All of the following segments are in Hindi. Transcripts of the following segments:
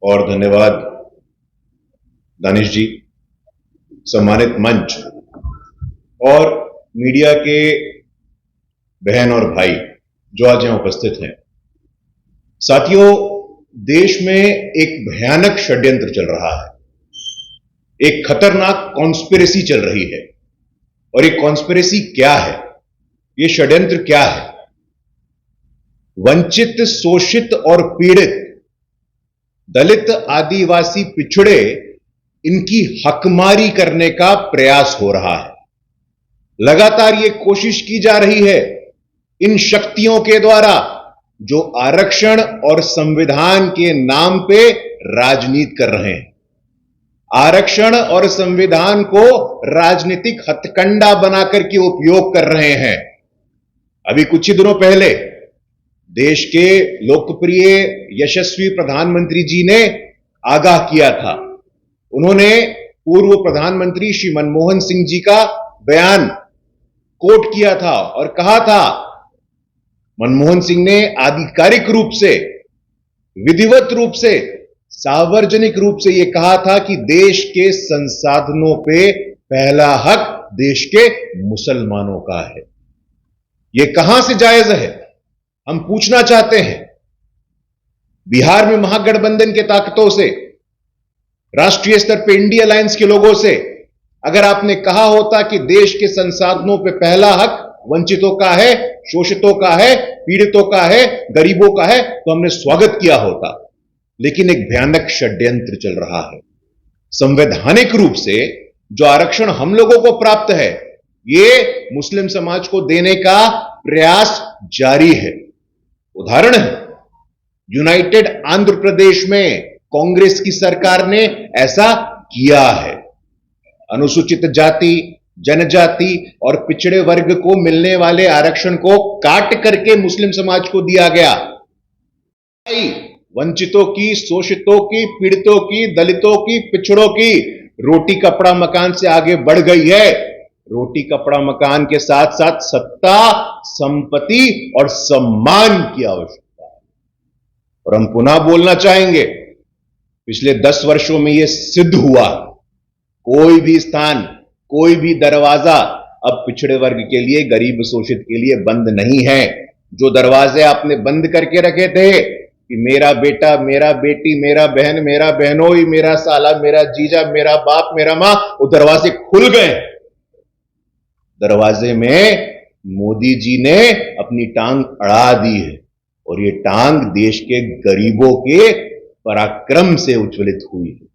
और धन्यवाद दानिश जी, सम्मानित मंच और मीडिया के बहन और भाई जो आज यहां उपस्थित हैं। साथियों, देश में एक भयानक षड्यंत्र चल रहा है, एक खतरनाक कॉन्स्पिरेसी चल रही है। और ये कॉन्स्पिरेसी क्या है, ये षड्यंत्र क्या है? वंचित, शोषित और पीड़ित दलित, आदिवासी, पिछड़े, इनकी हकमारी करने का प्रयास हो रहा है। लगातार यह कोशिश की जा रही है इन शक्तियों के द्वारा जो आरक्षण और संविधान के नाम पे राजनीति कर रहे हैं, आरक्षण और संविधान को राजनीतिक हथकंडा बनाकर के उपयोग कर रहे हैं। अभी कुछ ही दिनों पहले देश के लोकप्रिय यशस्वी प्रधानमंत्री जी ने आगाह किया था। उन्होंने पूर्व प्रधानमंत्री श्री मनमोहन सिंह जी का बयान कोट किया था और कहा था, मनमोहन सिंह ने आधिकारिक रूप से, विधिवत रूप से, सार्वजनिक रूप से यह कहा था कि देश के संसाधनों पे पहला हक देश के मुसलमानों का है। यह कहां से जायज है, हम पूछना चाहते हैं। बिहार में महागठबंधन के ताकतों से, राष्ट्रीय स्तर पर इंडिया अलायंस के लोगों से अगर आपने कहा होता कि देश के संसाधनों पे पहला हक वंचितों का है, शोषितों का है, पीड़ितों का है, गरीबों का है, तो हमने स्वागत किया होता। लेकिन एक भयानक षड्यंत्र चल रहा है। संवैधानिक रूप से जो आरक्षण हम लोगों को प्राप्त है, यह मुस्लिम समाज को देने का प्रयास जारी है। उदाहरण है, यूनाइटेड आंध्र प्रदेश में कांग्रेस की सरकार ने ऐसा किया है। अनुसूचित जाति, जनजाति और पिछड़े वर्ग को मिलने वाले आरक्षण को काट करके मुस्लिम समाज को दिया गया। वंचितों की, शोषितों की, पीड़ितों की, दलितों की, पिछड़ों की रोटी कपड़ा मकान से आगे बढ़ गई है। रोटी कपड़ा मकान के साथ साथ सत्ता, संपत्ति और सम्मान की आवश्यकता है। और हम पुनः बोलना चाहेंगे, पिछले 10 वर्षों में यह सिद्ध हुआ, कोई भी स्थान, कोई भी दरवाजा अब पिछड़े वर्ग के लिए, गरीब शोषित के लिए बंद नहीं है। जो दरवाजे आपने बंद करके रखे थे कि मेरा बेटा, मेरा बेटी, मेरा बहन, मेरा बहनोई, मेरा साला, मेरा जीजा, मेरा बाप, मेरा मां, वो दरवाजे खुल गए। दरवाजे में मोदी जी ने अपनी टांग अड़ा दी है और ये टांग देश के गरीबों के पराक्रम से उज्ज्वलित हुई है।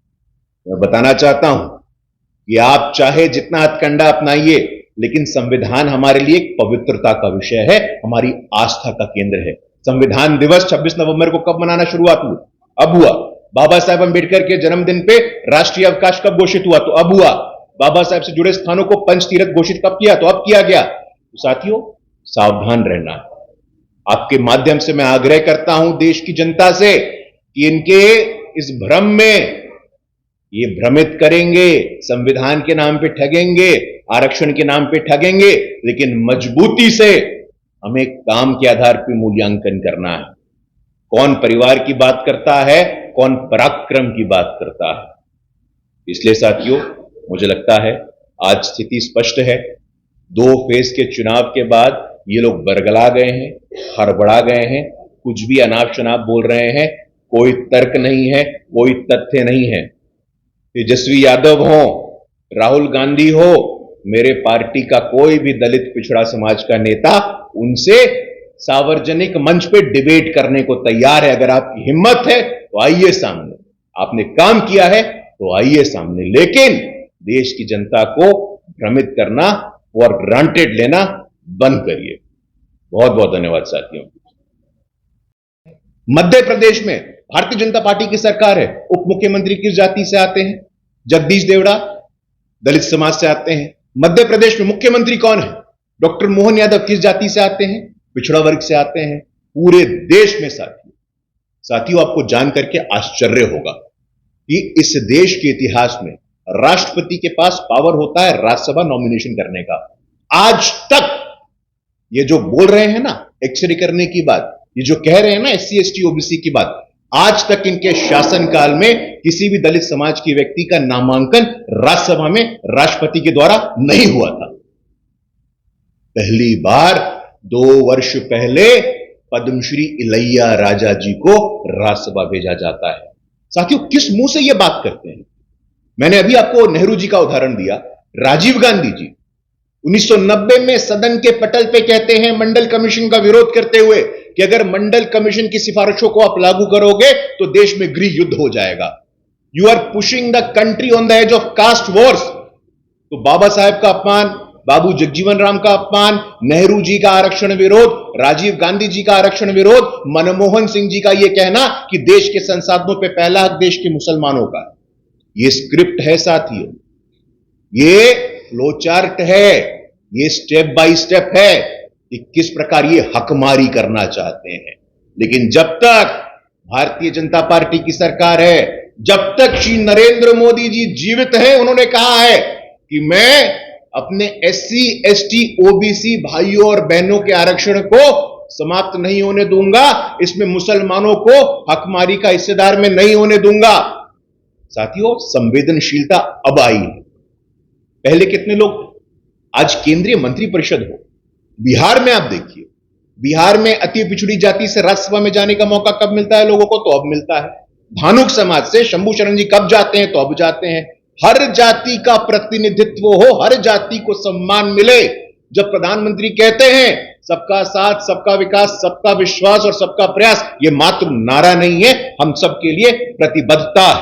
मैं बताना चाहता हूं कि आप चाहे जितना हथकंडा अपनाइए, लेकिन संविधान हमारे लिए एक पवित्रता का विषय है, हमारी आस्था का केंद्र है। संविधान दिवस 26 नवंबर को कब मनाना शुरुआत हुई? अब हुआ। बाबा साहेब अंबेडकर के जन्मदिन पे राष्ट्रीय अवकाश कब घोषित हुआ? तो अब हुआ। बाबा साहेब से जुड़े स्थानों को पंच तीर्थ घोषित कब किया? तो अब किया गया। तो साथियों, सावधान रहना। आपके माध्यम से मैं आग्रह करता हूं देश की जनता से कि इनके इस भ्रम में, ये भ्रमित करेंगे, संविधान के नाम पे ठगेंगे, आरक्षण के नाम पे ठगेंगे, लेकिन मजबूती से हमें काम के आधार पर मूल्यांकन करना है। कौन परिवार की बात करता है, कौन पराक्रम की बात करता है। इसलिए साथियों, मुझे लगता है आज स्थिति स्पष्ट है। 2 फेज के चुनाव के बाद ये लोग बरगला गए हैं, हड़बड़ा गए हैं, कुछ भी अनाप शनाप बोल रहे हैं, कोई तर्क नहीं है, कोई तथ्य नहीं है। तेजस्वी यादव हो, राहुल गांधी हो, मेरे पार्टी का कोई भी दलित पिछड़ा समाज का नेता उनसे सार्वजनिक मंच पे डिबेट करने को तैयार है। अगर आपकी हिम्मत है तो आइए सामने, आपने काम किया है तो आइए सामने, लेकिन देश की जनता को भ्रमित करना और ग्रांटेड लेना बंद करिए। बहुत बहुत धन्यवाद साथियों। मध्य प्रदेश में भारतीय जनता पार्टी की सरकार है। उप मुख्यमंत्री किस जाति से आते हैं? जगदीश देवड़ा दलित समाज से आते हैं। मध्य प्रदेश में मुख्यमंत्री कौन है? डॉक्टर मोहन यादव किस जाति से आते हैं? पिछड़ा वर्ग से आते हैं। पूरे देश में साथियों आपको जान करके आश्चर्य होगा कि इस देश के इतिहास में राष्ट्रपति के पास पावर होता है राज्यसभा नॉमिनेशन करने का। आज तक ये जो बोल रहे हैं ना एक्सरे करने की बात, ये जो कह रहे हैं ना SC ST OBC की बात, आज तक इनके शासनकाल में किसी भी दलित समाज के व्यक्ति का नामांकन राज्यसभा में राष्ट्रपति के द्वारा नहीं हुआ था। पहली बार 2 वर्ष पहले पद्मश्री इलैया राजा जी को राज्यसभा भेजा जाता है। साथियों, किस मुंह से यह बात करते हैं? मैंने अभी आपको नेहरू जी का उदाहरण दिया। राजीव गांधी जी 1990 में सदन के पटल पे कहते हैं मंडल कमीशन का विरोध करते हुए कि अगर मंडल कमीशन की सिफारिशों को आप लागू करोगे तो देश में गृह युद्ध हो जाएगा। You are pushing the country on the edge of caste wars. तो बाबा साहेब का अपमान, बाबू जगजीवन राम का अपमान, नेहरू जी का आरक्षण विरोध, राजीव गांधी जी का आरक्षण विरोध, मनमोहन सिंह जी का यह कहना कि देश के संसाधनों पर पहला हक देश के मुसलमानों का। यह स्क्रिप्ट है साथियों, ये फ्लो चार्ट है, ये स्टेप बाय स्टेप है कि किस प्रकार ये हकमारी करना चाहते हैं। लेकिन जब तक भारतीय जनता पार्टी की सरकार है, जब तक श्री नरेंद्र मोदी जी जीवित हैं, उन्होंने कहा है कि मैं अपने SC ST OBC भाइयों और बहनों के आरक्षण को समाप्त नहीं होने दूंगा, इसमें मुसलमानों को हकमारी का हिस्सेदार में नहीं होने दूंगा। साथियों, संवेदनशीलता अब आई है। पहले कितने लोग, आज केंद्रीय मंत्रिपरिषद हो, बिहार में आप देखिए, बिहार में अति पिछड़ी जाति से राज्यसभा में जाने का मौका कब मिलता है लोगों को? तो अब मिलता है। भानुक समाज से शंभू शरण जी कब जाते हैं? तो अब जाते हैं। हर जाति का प्रतिनिधित्व हो, हर जाति को सम्मान मिले। जब प्रधानमंत्री कहते हैं सबका साथ, सबका विकास, सबका विश्वास और सबका प्रयास, यह मात्र नारा नहीं है, हम सबके लिए प्रतिबद्धता है।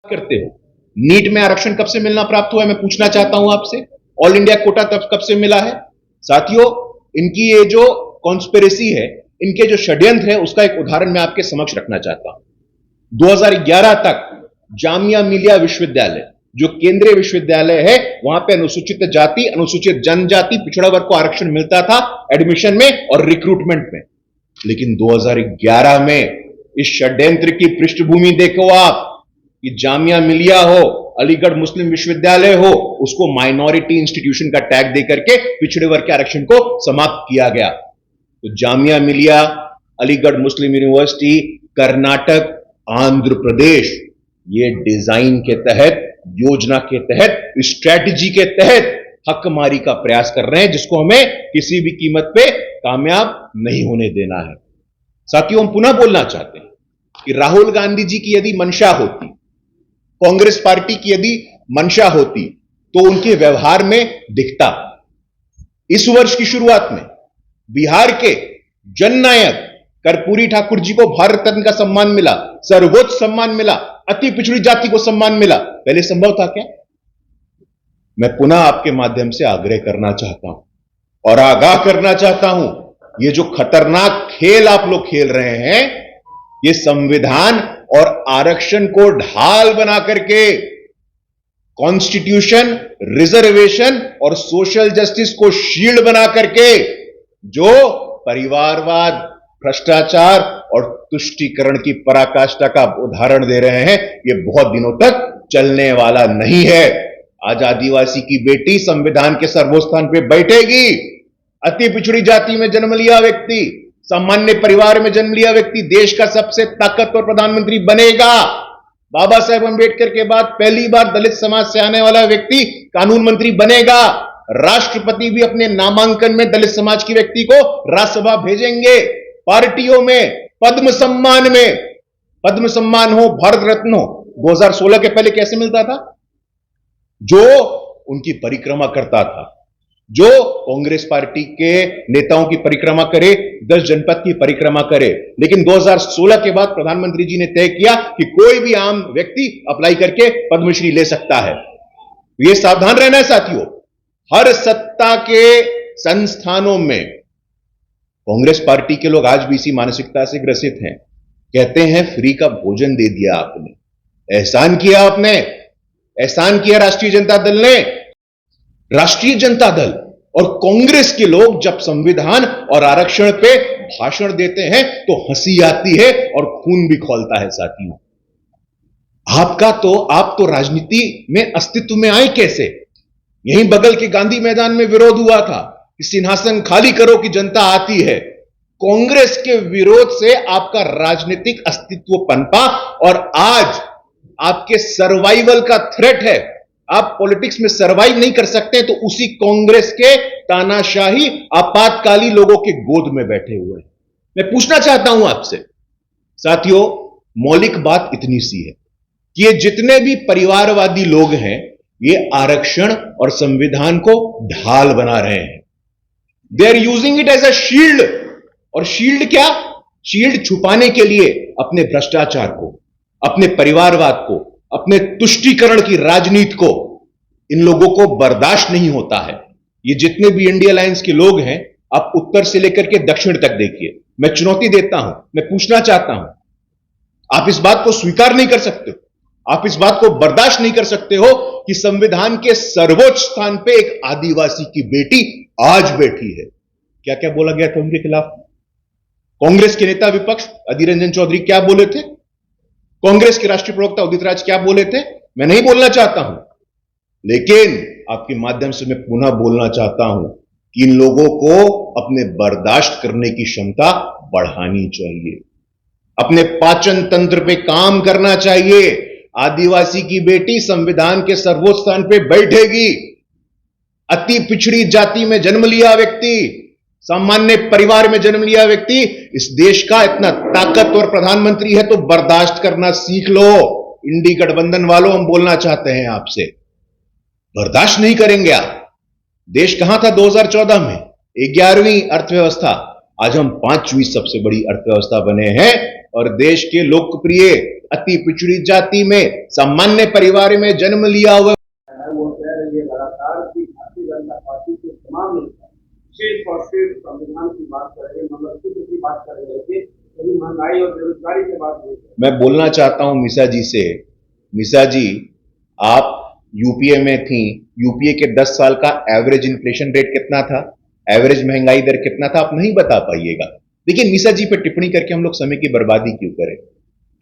करते हो, नीट में आरक्षण कब से मिलना प्राप्त हुआ है? मैं पूछना चाहता हूं आपसे। ऑल इंडिया कोटा तब कब से मिला है? साथियों, इनकी ये जो कॉन्स्पिरेसी है, इनके जो षड्यंत्र है, उसका एक उदाहरण मैं आपके समक्ष रखना चाहता हूं। 2011 तक जामिया मिलिया विश्वविद्यालय, जो केंद्रीय विश्वविद्यालय है, वहां पे अनुसूचित जाति, अनुसूचित जनजाति, पिछड़ा वर्ग को आरक्षण मिलता था एडमिशन में और रिक्रूटमेंट में। लेकिन 2011 में इस षड्यंत्र की पृष्ठभूमि देखो आप, कि जामिया मिलिया हो, अलीगढ़ मुस्लिम विश्वविद्यालय हो, उसको माइनॉरिटी इंस्टीट्यूशन का टैग देकर के पिछड़े वर्ग के आरक्षण को समाप्त किया गया। तो जामिया मिलिया, अलीगढ़ मुस्लिम यूनिवर्सिटी, कर्नाटक, आंध्र प्रदेश, ये डिजाइन के तहत, योजना के तहत, स्ट्रैटेजी के तहत हकमारी का प्रयास कर रहे हैं, जिसको हमें किसी भी कीमत पे कामयाब नहीं होने देना है। साथियों, हम पुनः बोलना चाहते हैं कि राहुल गांधी जी की यदि मंशा होती, कांग्रेस पार्टी की यदि मंशा होती, तो उनके व्यवहार में दिखता। इस वर्ष की शुरुआत में बिहार के जननायक कर्पूरी ठाकुर जी को भारत रत्न का सम्मान मिला, सर्वोच्च सम्मान मिला, अति पिछड़ी जाति को सम्मान मिला। पहले संभव था क्या? मैं पुनः आपके माध्यम से आग्रह करना चाहता हूं और आगाह करना चाहता हूं, ये जो खतरनाक खेल आप लोग खेल रहे हैं, ये संविधान और आरक्षण को ढाल बना करके कॉन्स्टिट्यूशन, रिजर्वेशन और सोशल जस्टिस को शील्ड बना करके जो परिवारवाद, भ्रष्टाचार और तुष्टीकरण की पराकाष्ठा का उदाहरण दे रहे हैं, यह बहुत दिनों तक चलने वाला नहीं है। आज आदिवासी की बेटी संविधान के सर्वोच्च पे बैठेगी। अति पिछड़ी जाति में जन्म लिया व्यक्ति, सामान्य परिवार में जन्म लिया व्यक्ति देश का सबसे ताकतवर प्रधानमंत्री बनेगा। बाबा साहेब अंबेडकर के बाद पहली बार दलित समाज से आने वाला व्यक्ति कानून मंत्री बनेगा। राष्ट्रपति भी अपने नामांकन में दलित समाज की व्यक्ति को राज्यसभा भेजेंगे। पार्टियों में पद्म सम्मान हो, भारत रत्न हो, 2016 के पहले कैसे मिलता था? जो उनकी परिक्रमा करता था, जो कांग्रेस पार्टी के नेताओं की परिक्रमा करे, 10 जनपद की परिक्रमा करे। लेकिन 2016 के बाद प्रधानमंत्री जी ने तय किया कि कोई भी आम व्यक्ति अप्लाई करके पद्मश्री ले सकता है। ये सावधान रहना है साथियों, हर सत्ता के संस्थानों में कांग्रेस पार्टी के लोग आज भी इसी मानसिकता से ग्रसित हैं। कहते हैं फ्री का भोजन दे दिया आपने, एहसान किया आपने, एहसान किया राष्ट्रीय जनता दल ने। राष्ट्रीय जनता दल और कांग्रेस के लोग जब संविधान और आरक्षण पे भाषण देते हैं तो हंसी आती है और खून भी खौलता है साथियों। आप तो राजनीति में अस्तित्व में आए कैसे? यहीं बगल के गांधी मैदान में विरोध हुआ था कि सिंहासन खाली करो कि जनता आती है। कांग्रेस के विरोध से आपका राजनीतिक अस्तित्व पनपा और आज आपके सर्वाइवल का थ्रेट है। आप पॉलिटिक्स में सर्वाइव नहीं कर सकते तो उसी कांग्रेस के तानाशाही आपातकाली लोगों के गोद में बैठे हुए हैं। मैं पूछना चाहता हूं आपसे साथियों, मौलिक बात इतनी सी है कि ये जितने भी परिवारवादी लोग हैं ये आरक्षण और संविधान को ढाल बना रहे हैं। They are using it as a shield. और शील्ड क्या? शील्ड छुपाने के लिए अपने भ्रष्टाचार को, अपने परिवारवाद को, अपने तुष्टीकरण की राजनीति को। इन लोगों को बर्दाश्त नहीं होता है। ये जितने भी इंडिया अलायंस के लोग हैं, आप उत्तर से लेकर के दक्षिण तक देखिए। मैं चुनौती देता हूं, मैं पूछना चाहता हूं, आप इस बात को स्वीकार नहीं कर सकते हो, आप इस बात को बर्दाश्त नहीं कर सकते हो कि संविधान के सर्वोच्च स्थान पे एक आदिवासी की बेटी आज बैठी है। क्या क्या बोला गया था उनके खिलाफ? कांग्रेस के नेता विपक्ष अधीर रंजन चौधरी क्या बोले थे? कांग्रेस के राष्ट्रीय प्रवक्ता उदित राज क्या बोले थे? मैं नहीं बोलना चाहता हूं, लेकिन आपके माध्यम से मैं पुनः बोलना चाहता हूं कि इन लोगों को अपने बर्दाश्त करने की क्षमता बढ़ानी चाहिए, अपने पाचन तंत्र पे काम करना चाहिए। आदिवासी की बेटी संविधान के सर्वोच्च स्थान पे बैठेगी। अति पिछड़ी जाति में जन्म लिया व्यक्ति, सामान्य परिवार में जन्म लिया व्यक्ति इस देश का इतना ताकतवर प्रधानमंत्री है तो बर्दाश्त करना सीख लो। इंडी गठबंधन वालों, हम बोलना चाहते हैं आपसे, बर्दाश्त नहीं करेंगे आप। देश कहां था 2014 में? 11वीं अर्थव्यवस्था। आज हम 5वीं सबसे बड़ी अर्थव्यवस्था बने हैं और देश के लोकप्रिय अति पिछड़ी जाति में सामान्य परिवार में जन्म लिया हुआ वो कह रही है लगातार कि भारतीय जनता पार्टी के तमाम नेता सिर्फ और सिर्फ संविधान की बात कर रहे हैं, मंगलसूत्र की बात कर रहे थे, कभी महंगाई और बेरोजगारी की बात नहीं। मैं बोलना चाहता हूं मिसा जी से, मिसा जी आप यूपीए में थी, यूपीए के 10 साल का एवरेज इन्फ्लेशन रेट कितना था, एवरेज महंगाई दर कितना था, आप नहीं बता पाइएगा। देखिए मिसा जी पे टिप्पणी करके हम लोग समय की बर्बादी क्यों करें?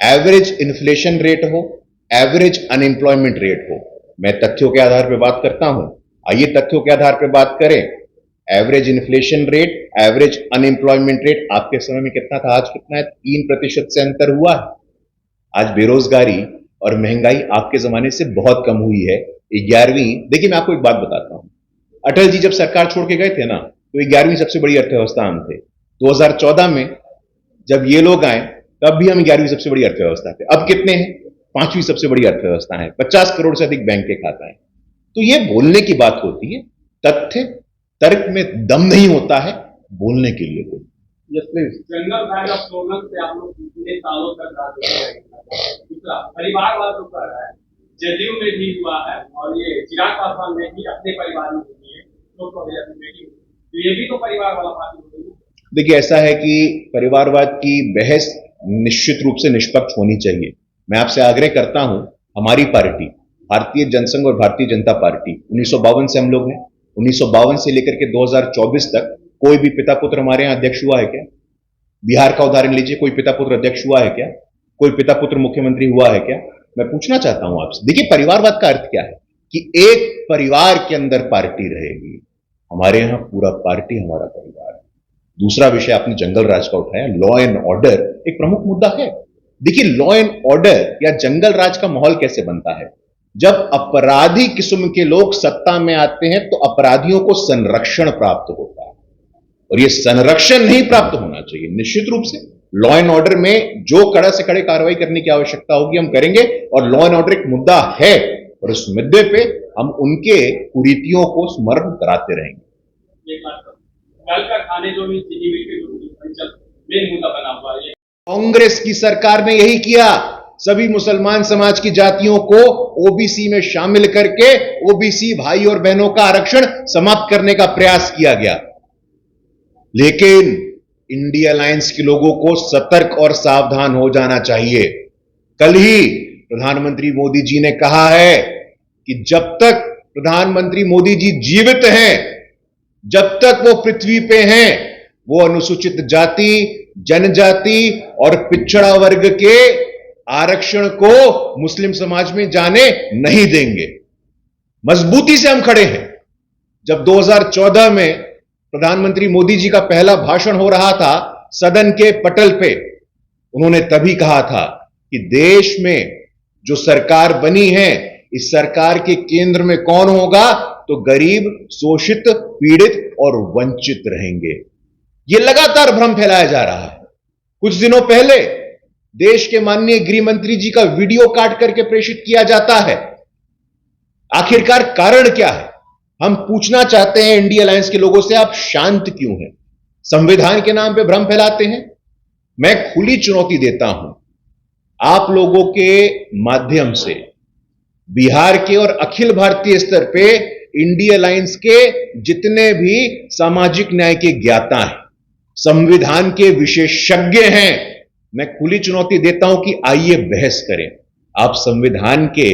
एवरेज इन्फ्लेशन रेट हो, एवरेज अनएम्प्लॉयमेंट रेट हो, मैं तथ्यों के आधार पर बात करता हूं। आइए तथ्यों के आधार पर बात करें। Average inflation rate, average unemployment rate आपके समय में कितना था, आज कितना है? 3% से अंतर हुआ है। आज बेरोजगारी और महंगाई आपके जमाने से बहुत कम हुई है। 11वीं, देखिए मैं आपको एक बात बताता हूं, अटल जी जब सरकार छोड़ के गए थे ना, तो 11वीं सबसे बड़ी अर्थव्यवस्था हम थे। 2014 में जब ये लोग आए तब भी हम 11वीं सबसे बड़ी अर्थव्यवस्था थे। अब कितने हैं? 5वीं सबसे बड़ी अर्थव्यवस्था है। 50 करोड़ से अधिक बैंक के खाता है। तो ये बोलने की बात होती है, तथ्य तर्क में दम नहीं होता है बोलने के लिए। जंगल राज और स्लोगन से आप लोग पिछले सालों तक दूसरा परिवारवाद जो कर रहा है, जदयू में भी हुआ है और ये चिराग पासवान ने भी अपने परिवार में होती है, तो ये भी तो परिवार वाला पार्टी होती है। देखिए ऐसा है कि परिवारवाद की बहस निश्चित रूप से निष्पक्ष होनी चाहिए। मैं आपसे आग्रह करता हूं, हमारी पार्टी भारतीय जनसंघ और भारतीय जनता पार्टी 1952 से हम लोग हैं। 1952 से लेकर के 2024 तक कोई भी पिता पुत्र हमारे यहां अध्यक्ष हुआ है क्या? बिहार का उदाहरण लीजिए, कोई पिता पुत्र अध्यक्ष हुआ है क्या? कोई पिता पुत्र मुख्यमंत्री हुआ है क्या? मैं पूछना चाहता हूं आपसे। देखिए परिवारवाद का अर्थ क्या है कि एक परिवार के अंदर पार्टी रहेगी। हमारे यहां पूरा पार्टी हमारा परिवार है। दूसरा विषय आपने जंगल राज का उठाया, लॉ एंड ऑर्डर एक प्रमुख मुद्दा है। देखिए लॉ एंड ऑर्डर या जंगल राज का माहौल कैसे बनता है? जब अपराधी किस्म के लोग सत्ता में आते हैं तो अपराधियों को संरक्षण प्राप्त होता है, और यह संरक्षण नहीं प्राप्त होना चाहिए। निश्चित रूप से लॉ एंड ऑर्डर में जो कड़ा से कड़े कार्रवाई करने की आवश्यकता होगी हम करेंगे, और लॉ एंड ऑर्डर एक मुद्दा है और इस मुद्दे पे हम उनके कुरीतियों को स्मरण कराते रहेंगे। कल का खाने जो भी मेन मुद्दा बना हुआ है, कांग्रेस की सरकार ने यही किया। सभी मुसलमान समाज की जातियों को ओबीसी में शामिल करके ओबीसी भाई और बहनों का आरक्षण समाप्त करने का प्रयास किया गया। लेकिन इंडिया अलायंस के लोगों को सतर्क और सावधान हो जाना चाहिए। कल ही प्रधानमंत्री मोदी जी ने कहा है कि जब तक प्रधानमंत्री मोदी जी जीवित हैं, जब तक वो पृथ्वी पे हैं, वो अनुसूचित जाति, जनजाति और पिछड़ा वर्ग के आरक्षण को मुस्लिम समाज में जाने नहीं देंगे। मजबूती से हम खड़े हैं। जब 2014 में प्रधानमंत्री मोदी जी का पहला भाषण हो रहा था सदन के पटल पे उन्होंने तभी कहा था कि देश में जो सरकार बनी है, इस सरकार के केंद्र में कौन होगा, तो गरीब, शोषित, पीड़ित और वंचित रहेंगे। यह लगातार भ्रम फैलाया जा रहा है। कुछ दिनों पहले देश के माननीय गृह मंत्री जी का वीडियो काट करके प्रेषित किया जाता है। आखिरकार कारण क्या है? हम पूछना चाहते हैं इंडिया अलायंस के लोगों से, आप शांत क्यों हैं? संविधान के नाम पे भ्रम फैलाते हैं। मैं खुली चुनौती देता हूं आप लोगों के माध्यम से बिहार के और अखिल भारतीय स्तर पे इंडिया अलायंस के जितने भी सामाजिक न्याय के ज्ञाता हैं, संविधान के विशेषज्ञ हैं, मैं खुली चुनौती देता हूं कि आइए बहस करें। आप संविधान के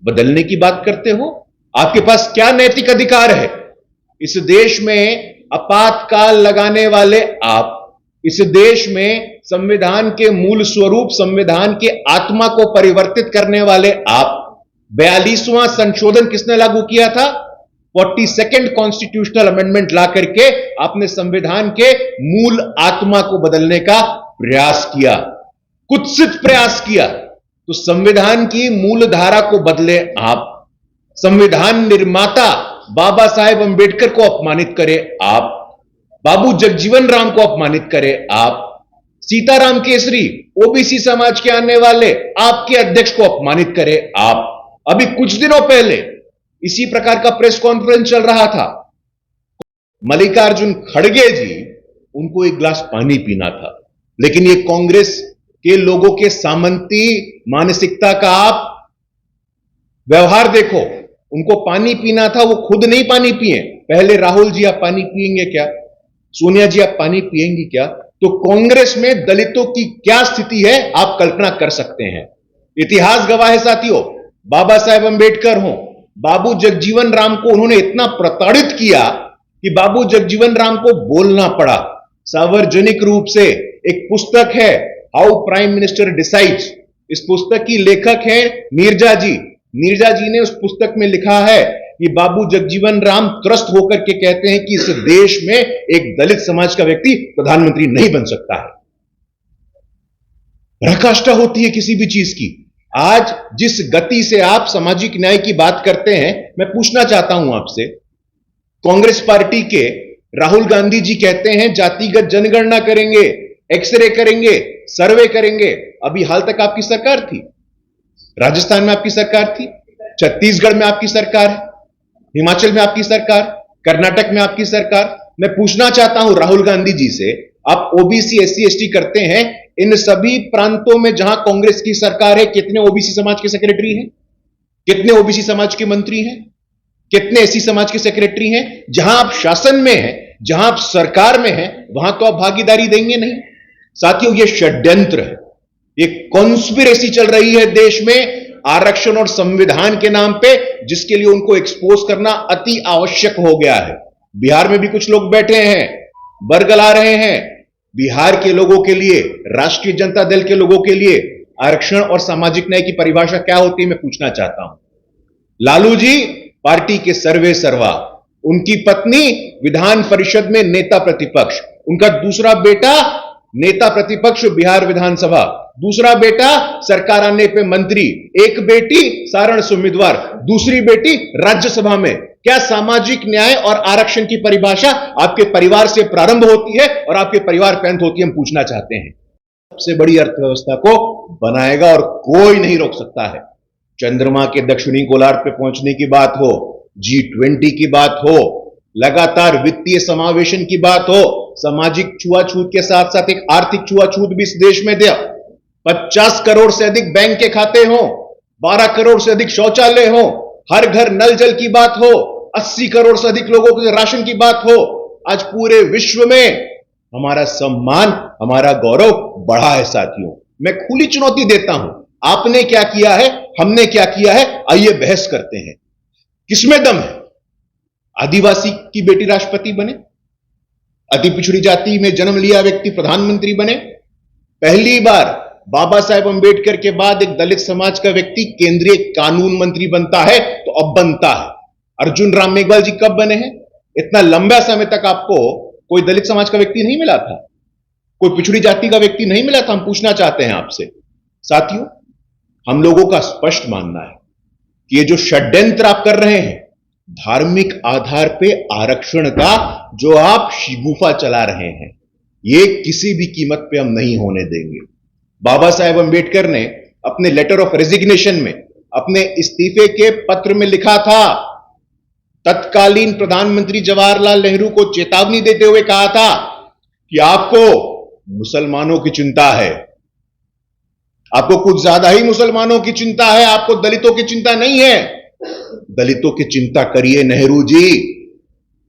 बदलने की बात करते हो? आपके पास क्या नैतिक अधिकार है? इस देश में आपातकाल लगाने वाले आप, इस देश में संविधान के मूल स्वरूप, संविधान के आत्मा को परिवर्तित करने वाले आप, 42वां संशोधन किसने लागू किया था? 42nd कॉन्स्टिट्यूशनल अमेंडमेंट ला करके आपने संविधान के मूल आत्मा को बदलने का प्रयास किया, कुत्सित प्रयास किया। तो संविधान की मूल धारा को बदले आप, संविधान निर्माता बाबा साहेब अंबेडकर को अपमानित करे आप, बाबू जगजीवन राम को अपमानित करे आप, सीताराम केसरी ओबीसी समाज के आने वाले आपके अध्यक्ष को अपमानित करे आप। अभी कुछ दिनों पहले इसी प्रकार का प्रेस कॉन्फ्रेंस चल रहा था। मल्लिकार्जुन खड़गे जी, उनको एक गिलास पानी पीना था, लेकिन ये कांग्रेस के लोगों के सामंती मानसिकता का आप व्यवहार देखो। उनको पानी पीना था, वो खुद नहीं पानी पिए। पहले राहुल जी आप पानी पिएंगे क्या? सोनिया जी आप पानी पिएंगी क्या? तो कांग्रेस में दलितों की क्या स्थिति है आप कल्पना कर सकते हैं। इतिहास गवाह है साथियों, बाबा साहेब अंबेडकर हो, बाबू जगजीवन राम को उन्होंने इतना प्रताड़ित किया कि बाबू जगजीवन राम को बोलना पड़ा सार्वजनिक रूप से। एक पुस्तक है हाउ प्राइम मिनिस्टर डिसाइड्स, इस पुस्तक की लेखक है नीरजा जी। नीरजा जी ने उस पुस्तक में लिखा है कि बाबू जगजीवन राम त्रस्त होकर के कहते हैं कि इस देश में एक दलित समाज का व्यक्ति प्रधानमंत्री नहीं बन सकता है। पराकाष्ठा होती है किसी भी चीज की। आज जिस गति से आप सामाजिक न्याय की बात करते हैं, मैं पूछना चाहता हूं आपसे, कांग्रेस पार्टी के राहुल गांधी जी कहते हैं जातिगत जनगणना करेंगे, एक्सरे करेंगे, सर्वे करेंगे। अभी हाल तक आपकी सरकार थी, राजस्थान में आपकी सरकार थी, छत्तीसगढ़ में आपकी सरकार है, हिमाचल में आपकी सरकार, कर्नाटक में आपकी सरकार। मैं पूछना चाहता हूं राहुल गांधी जी से, आप ओबीसी SC ST करते हैं, इन सभी प्रांतों में जहां कांग्रेस की सरकार है, कितने ओबीसी समाज के सेक्रेटरी हैं? कितने ओबीसी समाज के मंत्री हैं? कितने SC समाज के सेक्रेटरी हैं? जहां आप शासन में हैं, जहां आप सरकार में हैं, वहां तो आप भागीदारी देंगे नहीं। साथियों, यह षड्यंत्र है, एक कॉन्स्पिरेसी चल रही है देश में आरक्षण और संविधान के नाम पे, जिसके लिए उनको एक्सपोज करना अति आवश्यक हो गया है। बिहार में भी कुछ लोग बैठे हैं, बरगला रहे हैं। बिहार के लोगों के लिए, राष्ट्रीय जनता दल के लोगों के लिए आरक्षण और सामाजिक न्याय की परिभाषा क्या होती है, मैं पूछना चाहता हूं। लालू जी पार्टी के सर्वे सर्वा, उनकी पत्नी विधान परिषद में नेता प्रतिपक्ष, उनका दूसरा बेटा नेता प्रतिपक्ष बिहार विधानसभा, दूसरा बेटा सरकार आने पे मंत्री, एक बेटी सारण से उम्मीदवार, दूसरी बेटी राज्यसभा में। क्या सामाजिक न्याय और आरक्षण की परिभाषा आपके परिवार से प्रारंभ होती है और आपके परिवार पे अंत होती है? हम पूछना चाहते हैं। सबसे बड़ी अर्थव्यवस्था को बनाएगा और कोई नहीं रोक सकता है। चंद्रमा के दक्षिणी गोलार्ध पे पहुंचने की बात हो, G20 की बात हो, लगातार वित्तीय समावेशन की बात हो, सामाजिक छुआछूत के साथ साथ एक आर्थिक छुआछूत भी इस देश में दे। 50 करोड़ से अधिक बैंक के खाते हो, 12 करोड़ से अधिक शौचालय हो, हर घर नल जल की बात हो, 80 करोड़ से अधिक लोगों के राशन की बात हो। आज पूरे विश्व में हमारा सम्मान, हमारा गौरव बढ़ा है। साथियों, मैं खुली चुनौती देता हूं, आपने क्या किया है, हमने क्या किया है, आइए बहस करते हैं। किसमें दम है? आदिवासी की बेटी राष्ट्रपति बने, अति पिछड़ी जाति में जन्म लिया व्यक्ति प्रधानमंत्री बने, पहली बार बाबा साहेब अंबेडकर के बाद एक दलित समाज का व्यक्ति केंद्रीय कानून मंत्री बनता है, तो अब बनता है। अर्जुन राम मेघवाल जी कब बने हैं? इतना लंबा समय तक आपको कोई दलित समाज का व्यक्ति नहीं मिला था। कोई पिछड़ी जाति का व्यक्ति नहीं मिला था? हम पूछना चाहते हैं आपसे। साथियों, हम लोगों का स्पष्ट मानना है कि ये जो षड्यंत्र आप कर रहे हैं, धार्मिक आधार पे आरक्षण का जो आप शिगुफा चला रहे हैं, ये किसी भी कीमत पे हम नहीं होने देंगे। बाबा साहेब अंबेडकर ने अपने लेटर ऑफ रेजिग्नेशन में, अपने इस्तीफे के पत्र में लिखा था, तत्कालीन प्रधानमंत्री जवाहरलाल नेहरू को चेतावनी देते हुए कहा था कि आपको मुसलमानों की चिंता है, आपको कुछ ज्यादा ही मुसलमानों की चिंता है, आपको दलितों की चिंता नहीं है। दलितों की चिंता करिए नेहरू जी।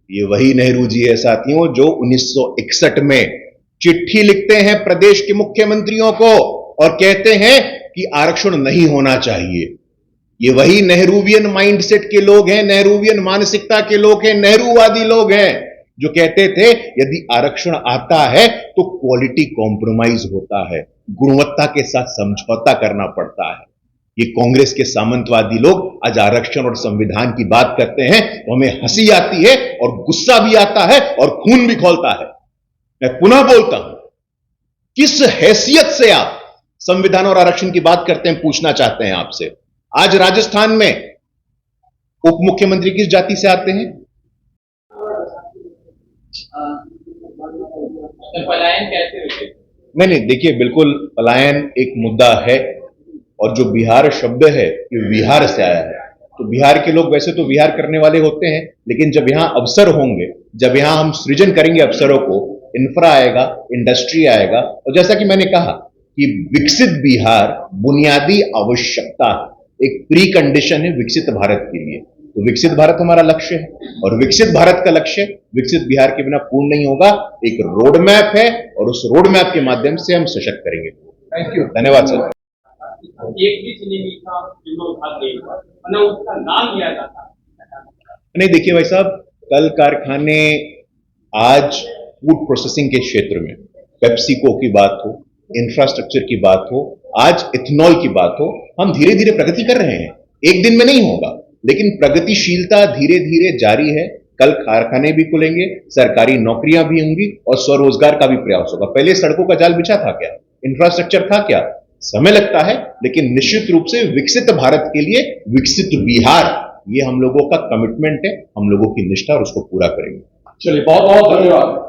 ये वही नेहरू जी है साथियों जो 1961 में चिट्ठी लिखते हैं प्रदेश के मुख्यमंत्रियों को और कहते हैं कि आरक्षण नहीं होना चाहिए। ये वही नेहरूवियन माइंडसेट के लोग हैं, नेहरूवियन मानसिकता के लोग हैं, नेहरूवादी लोग हैं जो कहते थे यदि आरक्षण आता है तो क्वालिटी कॉम्प्रोमाइज होता है, गुणवत्ता के साथ समझौता करना पड़ता है। ये कांग्रेस के सामंतवादी लोग आज आरक्षण और संविधान की बात करते हैं तो हमें हंसी आती है और गुस्सा भी आता है और खून भी खौलता है। मैं पुनः बोलता हूं, किस हैसियत से आप संविधान और आरक्षण की बात करते हैं, पूछना चाहते हैं आपसे। आज राजस्थान में उप मुख्यमंत्री किस जाति से आते हैं? पलायन कैसे रुके? नहीं, देखिए, बिल्कुल पलायन एक मुद्दा है और जो बिहार शब्द है ये बिहार से आया है। तो बिहार के लोग वैसे तो विहार करने वाले होते हैं, लेकिन जब यहां अवसर होंगे, जब यहां हम सृजन करेंगे अवसरों को, इंफ्रा आएगा, इंडस्ट्री आएगा, और जैसा कि मैंने कहा कि विकसित बिहार बुनियादी आवश्यकता है, एक प्री कंडीशन है विकसित भारत के लिए। तो विकसित भारत हमारा लक्ष्य है और विकसित भारत का लक्ष्य विकसित बिहार के बिना पूर्ण नहीं होगा। एक रोड मैप है और उस रोड मैप के माध्यम से हम सशक्त करेंगे। थैंक यू, धन्यवाद सर। एक भी चीनी मिल का जीर्णोद्धार नहीं हुआ, वरना उसका नाम लिया जाता। नहीं, देखिए भाई साहब, कल कारखाने आज फूड प्रोसेसिंग के क्षेत्र में पेप्सिको की बात हो, इंफ्रास्ट्रक्चर की बात हो, आज इथेनॉल की बात हो, हम धीरे धीरे प्रगति कर रहे हैं। एक दिन में नहीं होगा, लेकिन प्रगतिशीलता धीरे धीरे जारी है। कल कारखाने भी खुलेंगे, सरकारी नौकरियां भी होंगी और स्वरोजगार का भी प्रयास होगा। पहले सड़कों का जाल बिछा था क्या? इंफ्रास्ट्रक्चर था क्या? समय लगता है, लेकिन निश्चित रूप से विकसित भारत के लिए विकसित बिहार, ये हम लोगों का कमिटमेंट है, हम लोगों की निष्ठा, और उसको पूरा करेंगे। चलिए, बहुत बहुत धन्यवाद।